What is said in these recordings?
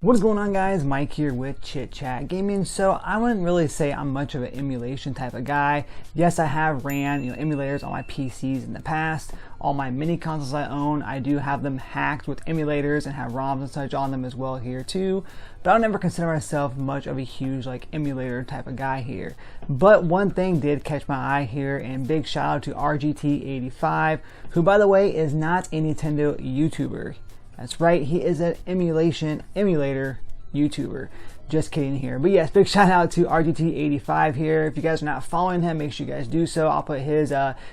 What is going on, guys? Mike here with Chit Chat Gaming. So I wouldn't really say I'm much of an emulation type of guy. Yes, I have ran emulators on my PCs in the past. All my mini consoles I own, I do have them hacked with emulators and have ROMs and such on them as well here too. But I'll never consider myself much of a huge emulator type of guy here. But one thing did catch my eye here, and big shout out to RGT85, who by the way is not a Nintendo YouTuber. That's right, he is an emulator YouTuber. Just kidding here. But yes, big shout out to RGT85 here. If you guys are not following him, make sure you guys do so. I'll put his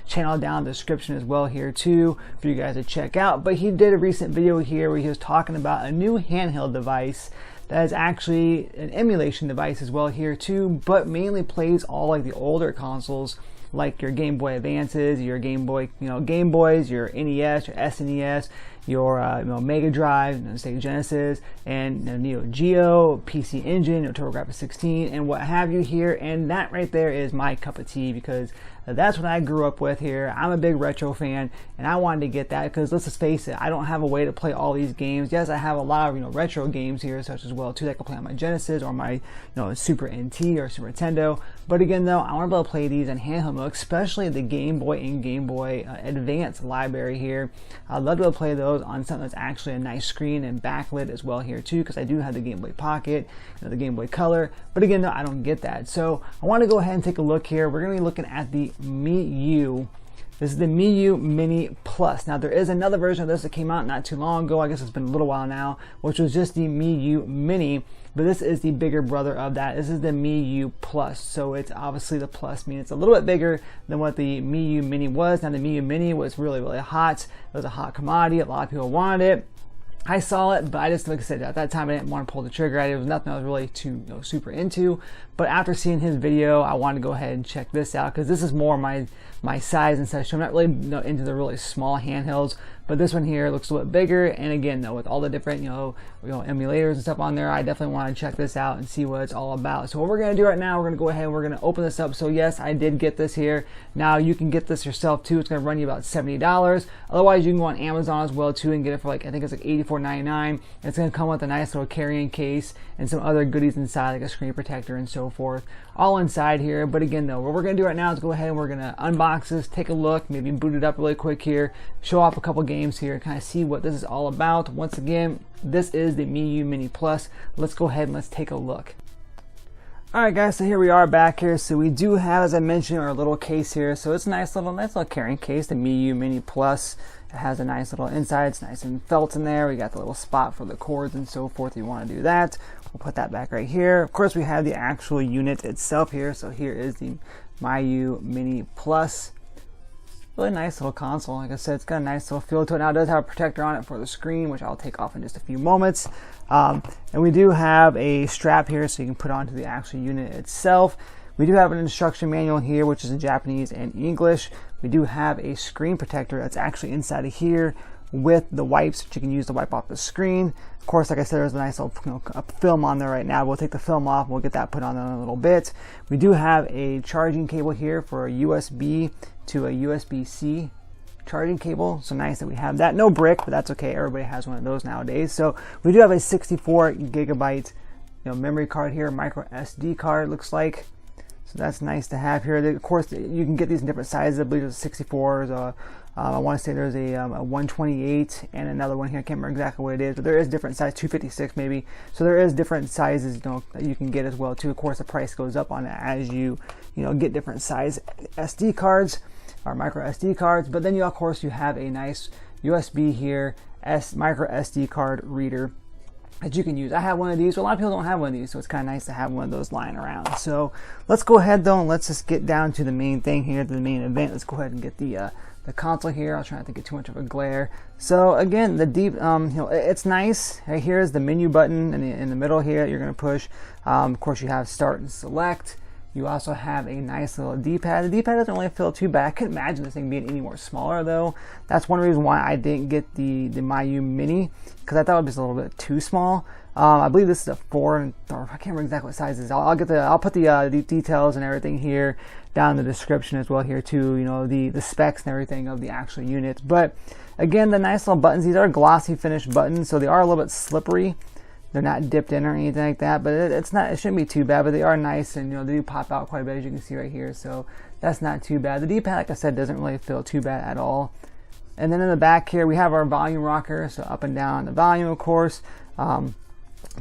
channel down in the description as well here too for you guys to check out. But he did a recent video here where he was talking about a new handheld device that is actually an emulation device as well here too, but mainly plays all the older consoles, like your Game Boy Advances, your Game Boy, Game Boys, your NES, your SNES, your Mega Drive, Sega Genesis, and Neo Geo, PC Engine, TurboGrafx 16, and what have you here. And that right there is my cup of tea, because that's what I grew up with here. I'm a big retro fan, and I wanted to get that because let's just face it, I don't have a way to play all these games. Yes, I have a lot of retro games here, such as well too, that I can play on my Genesis or my Super NT or Super Nintendo. But again, though, I want to be able to play these in handheld mode, especially the Game Boy and Game Boy Advance library here. I'd love to be able to play those on something that's actually a nice screen and backlit as well here too, because I do have the Game Boy Pocket, the Game Boy Color. But again, no, I don't get that. So I want to go ahead and take a look here. We're going to be looking at the MIYOO. This is the MIYOO Mini Plus. Now there is another version of this that came out not too long ago. I guess it's been a little while now, which was just the MIYOO Mini. But this is the bigger brother of that. This is the MIYOO Plus. So it's obviously the Plus, meaning it's a little bit bigger than what the MIYOO Mini was. Now the MIYOO Mini was really, really hot. It was a hot commodity. A lot of people wanted it. I saw it, but I just, like I said, at that time I didn't want to pull the trigger. It was nothing I was really too super into. But after seeing his video, I wanted to go ahead and check this out, because this is more my size and such. So I'm not really into the really small handhelds, but this one here looks a little bit bigger. And again, though, with all the different emulators and stuff on there, I definitely want to check this out and see what it's all about. So what we're going to do right now, we're going to go ahead and we're going to open this up. So yes, I did get this here. Now you can get this yourself too. It's going to run you about $70. Otherwise, you can go on Amazon as well too and get it for I think it's $84.99. It's going to come with a nice little carrying case and some other goodies inside, like a screen protector and so forth, all inside here. But again, though, what we're going to do right now is go ahead and we're going to unbox this, take a look, maybe boot it up really quick here, show off a couple games here, kind of see what this is all about. Once again, this is the MIYOO Mini Plus. Let's go ahead and let's take a look. Alright guys, so here we are back here. So we do have, as I mentioned, our little case here. So it's a nice little carrying case, the MIYOO Mini Plus. It has a nice little inside, it's nice and felt in there. We got the little spot for the cords and so forth if you want to do that. We'll put that back right here. Of course, we have the actual unit itself here. So here is the MIYOO Mini Plus. Really nice little console. Like I said, it's got a nice little feel to it. Now it does have a protector on it for the screen, which I'll take off in just a few moments. And we do have a strap here so you can put onto the actual unit itself. We do have an instruction manual here, which is in Japanese and English. We do have a screen protector that's actually inside of here with the wipes, which you can use to wipe off the screen. Of course, like I said, there's a nice little film on there right now. We'll take the film off. We'll get that put on in a little bit. We do have a charging cable here for a USB to a USB-C charging cable. So nice that we have that. No brick, but that's okay. Everybody has one of those nowadays. So we do have a 64 gigabyte memory card here, micro SD card, looks like. So that's nice to have here. Of course, you can get these in different sizes. I believe there's 64s. I want to say there's a 128 and another one here. I can't remember exactly what it is, but there is different size, 256 maybe. So there is different sizes that you can get as well too. Of course, the price goes up on it as you get different size SD cards or micro SD cards. But then of course you have a nice USB here, micro SD card reader that you can use. I have one of these, but a lot of people don't have one of these, so it's kind of nice to have one of those lying around. So let's go ahead though and let's just get down to the main thing here, the main event. Let's go ahead and get the console here. I'll try not to get too much of a glare. So again, the deep, it's nice. Right here is the menu button in the middle here. You're going to push. Of course, you have start and select. You also have a nice little D-pad. The D-pad doesn't really feel too bad. I couldn't imagine this thing being any more smaller though. That's one reason why I didn't get the MIYOO Mini, because I thought it was a little bit too small. I believe this is a 4, or I can't remember exactly what size it is. I'll put the details and everything here down in the description as well here too. The specs and everything of the actual unit. But again, the nice little buttons. These are glossy finished buttons, so they are a little bit slippery. they're not dipped in or anything like that, but it shouldn't be too bad. But they are nice, and they do pop out quite a bit, as you can see right here, so that's not too bad. The D-pad, like I said, doesn't really feel too bad at all. And then in the back here we have our volume rocker, so up and down the volume, of course.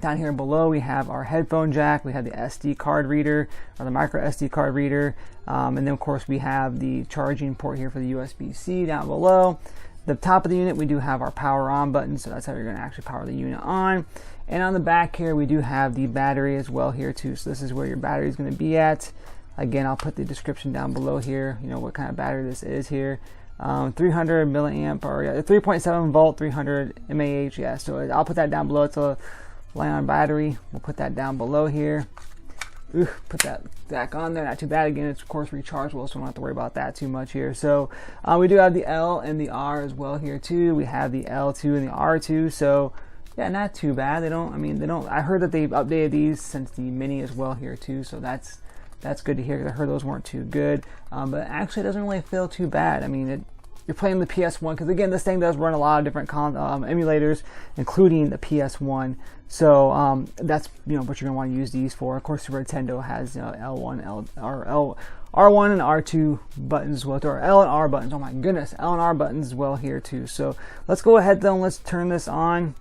Down here below we have our headphone jack, we have the SD card reader, or the micro SD card reader, and then of course we have the charging port here for the USB-C down below. The top of the unit we do have our power on button, so that's how you're going to actually power the unit on. And on the back here we do have the battery as well here too, so this is where your battery is going to be at. Again, I'll put the description down below here, what kind of battery this is here. 300 milliamp, or 3.7 volt, 300 mAh, yeah, so I'll put that down below. It's a Li-ion battery. We'll put that down below here. Put that back on there, not too bad. Again, it's of course rechargeable, so we don't have to worry about that too much here. So we do have the L and the R as well here too. We have the L2 and the R2, so yeah, not too bad. I heard that they've updated these since the Mini as well here too, so that's good to hear, because I heard those weren't too good, but actually it doesn't really feel too bad. You're playing the PS1, because again, this thing does run a lot of different emulators, including the PS1. So that's what you're gonna want to use these for. Of course, Super Nintendo has R1 and R2 buttons as well, or L and R buttons. Oh my goodness, L and R buttons as well here too. So let's go ahead though, and let's turn this on.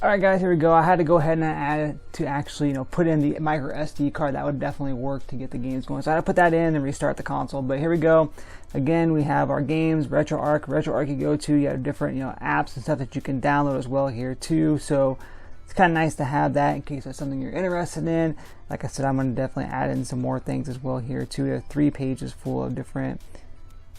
Alright guys, here we go. I had to go ahead and add it to actually, put in the micro SD card. That would definitely work to get the games going. So I had to put that in and restart the console. But here we go. Again, we have our games, RetroArch you go to. You have different, apps and stuff that you can download as well here too. So it's kind of nice to have that in case that's something you're interested in. Like I said, I'm going to definitely add in some more things as well here too. We have 3 pages full of different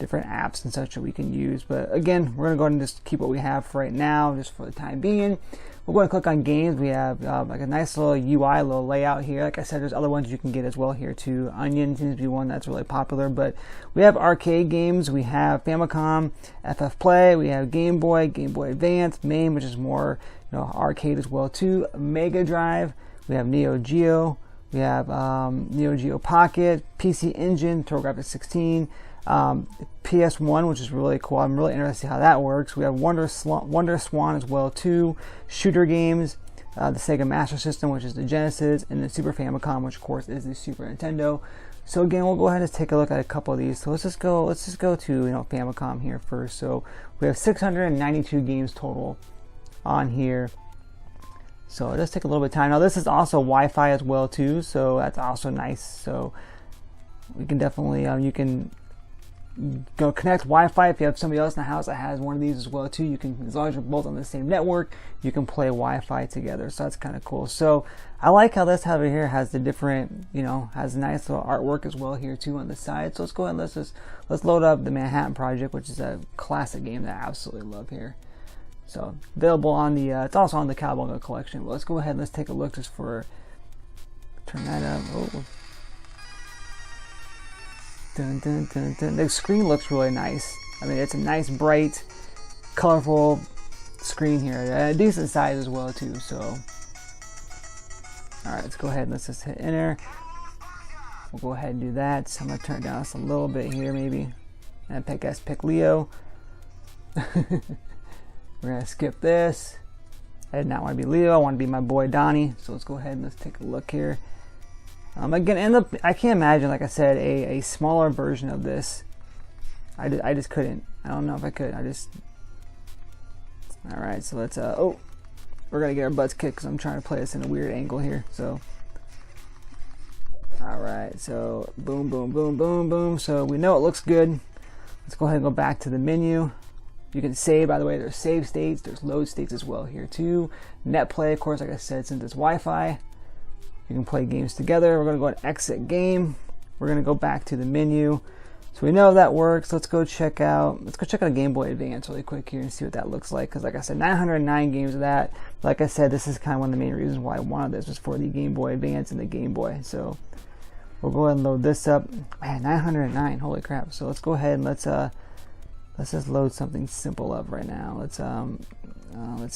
apps and such that we can use. But again, we're going to go ahead and just keep what we have for right now, just for the time being. We're going to click on games. We have like a nice little UI, little layout here. Like I said, there's other ones you can get as well here too. Onion seems to be one that's really popular, but we have arcade games. We have Famicom, FF Play. We have Game Boy Advance, MAME, which is more arcade as well too. Mega Drive. We have Neo Geo. We have Neo Geo Pocket, PC Engine, TurboGrafx 16. PS1, which is really cool. I'm really interested to see how that works. We have Wonder Swan as well too. Shooter games, the Sega Master System, which is the Genesis, and the Super Famicom, which of course is the Super Nintendo. So again, we'll go ahead and take a look at a couple of these. So let's just go to Famicom here first. So we have 692 games total on here. So let's take a little bit of time. Now this is also Wi-Fi as well too, so that's also nice. So we can definitely you can go connect Wi-Fi if you have somebody else in the house that has one of these as well too. You can, as long as you're both on the same network, you can play Wi-Fi together. So that's kind of cool. So I like how this over here has the different, has a nice little artwork as well here too on the side. So let's go ahead and let's load up the Manhattan Project, which is a classic game that I absolutely love here. So available on the, it's also on the Cowabunga collection. But let's go ahead and let's take a look just for, turn that up. Oh. Dun, dun, dun, dun. The screen looks really nice. It's a nice, bright, colorful screen here. A decent size as well too. So, all right, let's go ahead and let's just hit enter. We'll go ahead and do that. So I'm gonna turn it down just a little bit here, maybe. And pick Leo. We're gonna skip this. I did not want to be Leo. I want to be my boy Donnie. So let's go ahead and let's take a look here. Again, I can't imagine, like I said, a smaller version of this. I just couldn't. I don't know if I could. All right, so let's. We're gonna get our butts kicked because I'm trying to play this in a weird angle here. So, all right, so boom, boom, boom, boom, boom. So we know it looks good. Let's go ahead and go back to the menu. You can save, by the way. There's save states. There's load states as well here too. Net play, of course, like I said, since it's Wi-Fi. You can play games together. We're going to go and exit game. We're going to go back to the menu. So we know that works. Let's go check out a Game Boy Advance really quick here and see what that looks like. Because like I said, 909 games of that. Like I said, this is kind of one of the main reasons why I wanted this, was for the Game Boy Advance and the Game Boy. So we'll go ahead and load this up. Man, 909. Holy crap. So let's go ahead and let's just load something simple up right now. Let's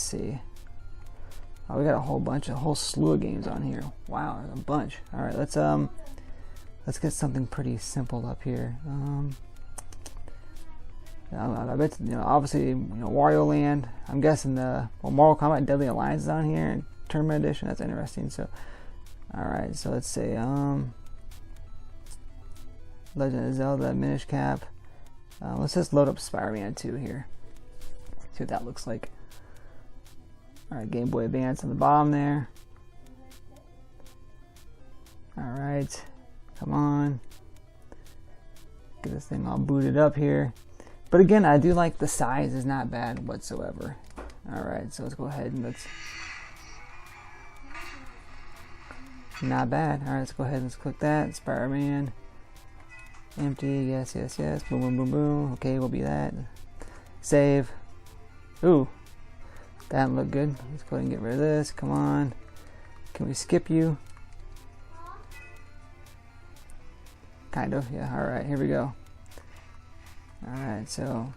see. Oh, we got a whole slew of games on here. Wow, a bunch. All right, let's get something pretty simple up here. I bet, obviously, Wario Land. I'm guessing the Mortal Kombat Deadly Alliance is on here, and Tournament Edition. That's interesting. So, all right. So let's say Legend of Zelda Minish Cap. Let's just load up Spider-Man 2 here. See what that looks like. All right, Game Boy Advance on the bottom there. All right, come on. Get this thing all booted up here. But again, I do like the size is not bad whatsoever. All right, so let's go ahead and not bad. All right, let's go ahead and let's click that. Spider-Man. Empty, yes, yes, yes. Boom, boom, boom, boom. Okay, we'll be that. Save. Ooh, that didn't look good. Let's go ahead and get rid of this. Come on. Can we skip you? Kind of, yeah. All right, here we go. All right, so.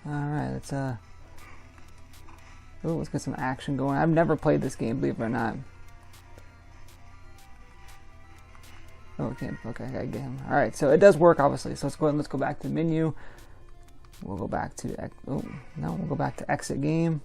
All right, let's let's get some action going. I've never played this game, believe it or not. Oh, okay, I gotta get him. All right, so it does work, obviously. So let's go ahead and let's go back to the menu. We'll go back to we'll go back to exit game.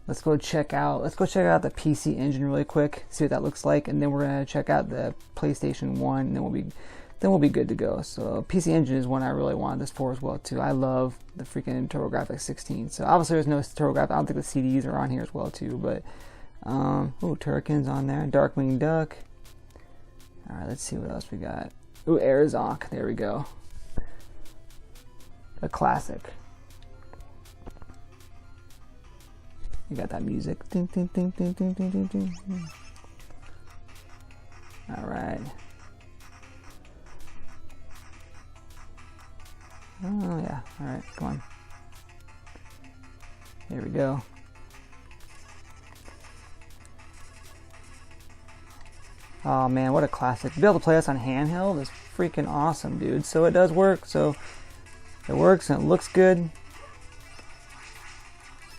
Let's go check out the PC Engine really quick, see what that looks like, and then we're gonna check out the PlayStation 1, and then we'll be good to go. So PC Engine is one I really wanted this for as well too. I love the freaking TurboGrafx 16. So obviously there's no TurboGrafx. I don't think the CDs are on here as well too, but Turrican's on there. Darkwing Duck. All right, let's see what else we got. Ooh, Arizonk. There we go. A classic. You got that music. Ding, ding, ding, ding, ding, ding, ding, ding. All right. Oh, yeah. All right, come on. Here we go. Oh man, what a classic. To be able to play this on handheld is freaking awesome, dude. So it does work. So it works and it looks good.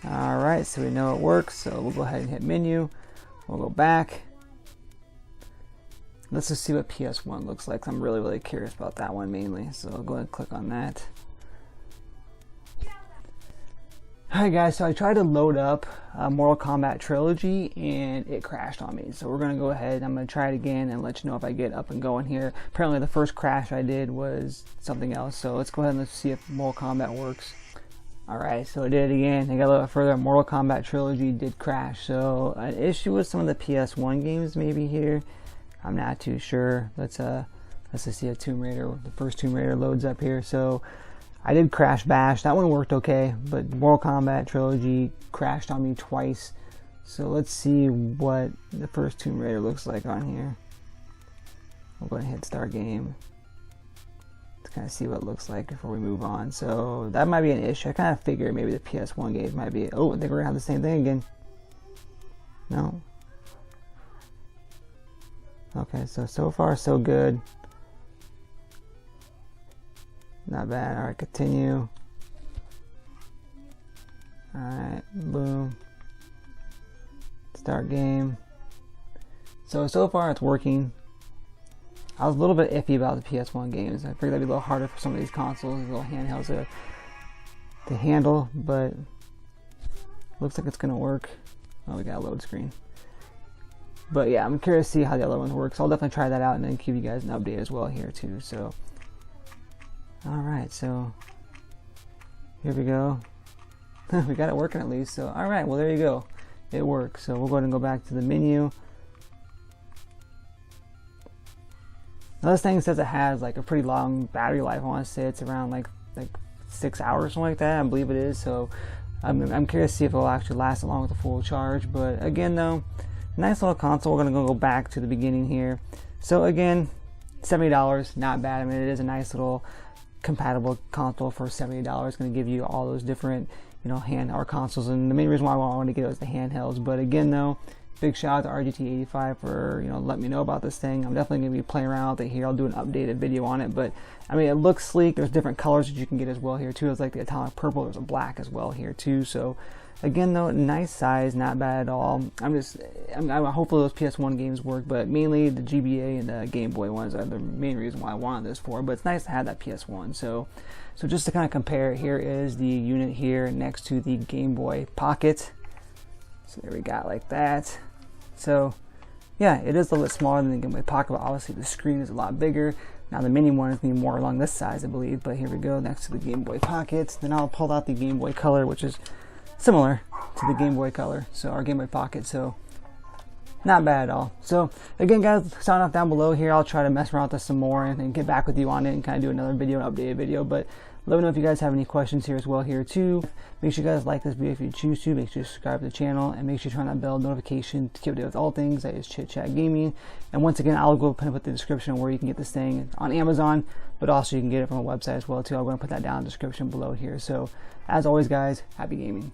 Alright, so we know it works. So we'll go ahead and hit menu. We'll go back. Let's just see what PS1 looks like. I'm really, really curious about that one mainly. So I'll go ahead and click on that. Alright guys, so I tried to load up Mortal Kombat Trilogy and it crashed on me. So we're going to go ahead, I'm going to try it again and let you know if I get up and going here. Apparently the first crash I did was something else. So let's go ahead and let's see if Mortal Kombat works. Alright, so it did it again. I got a little bit further. Mortal Kombat Trilogy did crash. So an issue with some of the PS1 games maybe here. I'm not too sure. Let's just see if Tomb Raider, the first Tomb Raider loads up here. So I did Crash Bash. That one worked okay, but Mortal Kombat Trilogy crashed on me twice. So let's see what the first Tomb Raider looks like on here. We'll go ahead and hit Start Game to kind of see what it looks like before we move on. So that might be an issue. I kind of figured maybe the PS1 games might be. Oh, I think we're gonna have the same thing again. No. Okay, so far so good. Not bad. Alright, continue. Alright, boom. Start game. So far it's working. I was a little bit iffy about the PS1 games. I figured that'd be a little harder for some of these consoles, these little handhelds to handle, but looks like it's gonna work. Oh, we got a load screen. But yeah, I'm curious to see how the other ones work. So I'll definitely try that out and then give you guys an update as well here too. So alright, so here we go. We got it working at least. So alright, well there you go. It works. So we'll go ahead and go back to the menu. Now this thing says it has like a pretty long battery life. I want to say it's around like 6 hours, something like that. I believe it is. So I'm curious to see if it will actually last along with the full charge. But again though, nice little console. We're going to go back to the beginning here. So again, $70, not bad. I mean, it is a nice little compatible console for $70. It's going to give you all those different, hand-held consoles. And the main reason why I wanted to get it was the handhelds. But again, though, big shout out to RGT85 for, letting me know about this thing. I'm definitely going to be playing around with it here. I'll do an updated video on it. But, I mean, it looks sleek. There's different colors that you can get as well here, too. It's like the atomic purple. There's a black as well here, too. So again though, nice size, not bad at all. hopefully those PS1 games work, but mainly the GBA and the Game Boy ones are the main reason why I wanted this for. But it's nice to have that PS1. So just to kind of compare, here is the unit here next to the Game Boy Pocket. So there we got like that. So yeah, it is a little bit smaller than the Game Boy Pocket, but obviously the screen is a lot bigger. Now the mini one is going to be more along this size, I believe, but here we go, next to the Game Boy Pocket. Then I'll pull out the Game Boy Color, which is similar to the Game Boy Color, so our Game Boy Pocket, so not bad at all. So again, guys, sign off down below here. I'll try to mess around with this some more and then get back with you on it and kind of do another video, an updated video. But let me know if you guys have any questions here as well here too. Make sure you guys like this video if you choose to. Make sure you subscribe to the channel and make sure you turn on that bell notification to keep updated with all things that is Chit Chat Gaming. And once again, I'll go put the description where you can get this thing on Amazon, but also you can get it from a website as well too. I'm going to put that down in the description below here. So as always, guys, happy gaming.